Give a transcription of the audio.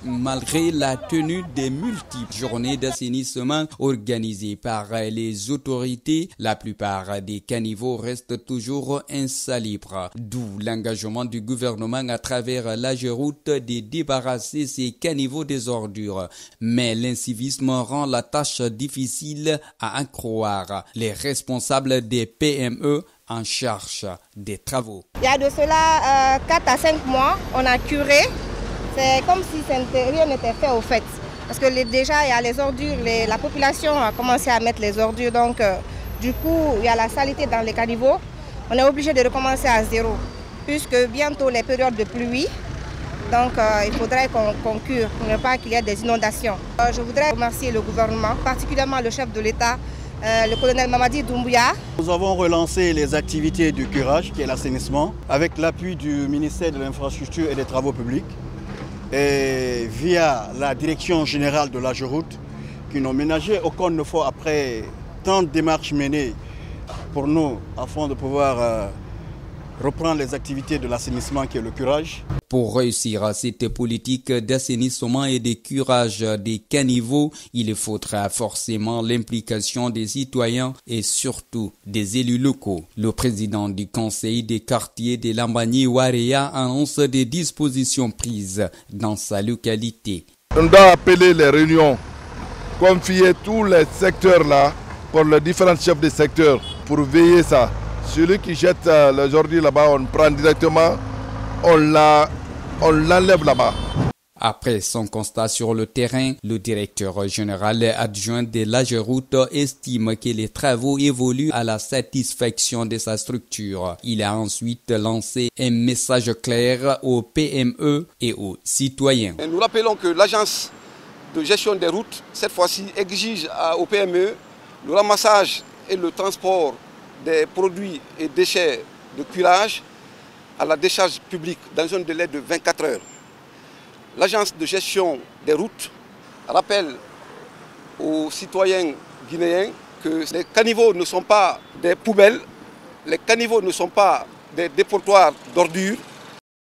Malgré la tenue des multiples journées d'assainissement organisées par les autorités, la plupart des caniveaux restent toujours insalubres. D'où l'engagement du gouvernement à travers l'AGEROUTE de débarrasser ces caniveaux des ordures. Mais l'incivisme rend la tâche difficile à en croire. Les responsables des PME en charge des travaux. Il y a de cela 4 à 5 mois, on a curé. C'est comme si rien n'était fait au fait. Parce que déjà, il y a les ordures, la population a commencé à mettre les ordures. Donc, du coup, il y a la saleté dans les caniveaux. On est obligé de recommencer à zéro. Puisque bientôt, les périodes de pluie. Donc, il faudrait qu'on cure pour ne pas qu'il y ait des inondations. Je voudrais remercier le gouvernement, particulièrement le chef de l'État, le colonel Mamadi Doumbouya. Nous avons relancé les activités du curage, qui est l'assainissement, avec l'appui du ministère de l'Infrastructure et des Travaux publics. Et via la direction générale de l'AGEROUTE, qui n'ont ménagé aucun effort après tant de démarches menées pour nous, afin de pouvoir reprendre les activités de l'assainissement qui est le curage. Pour réussir cette politique d'assainissement et de curage des caniveaux, il faudra forcément l'implication des citoyens et surtout des élus locaux. Le président du conseil des quartiers de Lambani-Waréa annonce des dispositions prises dans sa localité. On doit appeler les réunions, confier tous les secteurs là pour les différents chefs de secteur pour veiller ça. Celui qui jette les ordures là-bas, on prend directement, on l'enlève là-bas. Après son constat sur le terrain, le directeur général adjoint de l'AGEROUTE estime que les travaux évoluent à la satisfaction de sa structure. Il a ensuite lancé un message clair aux PME et aux citoyens. Et nous rappelons que l'agence de gestion des routes, cette fois-ci, exige aux PME le ramassage et le transport des produits et déchets de curage à la décharge publique dans un délai de 24 heures. L'agence de gestion des routes rappelle aux citoyens guinéens que les caniveaux ne sont pas des poubelles, les caniveaux ne sont pas des dépotoirs d'ordures,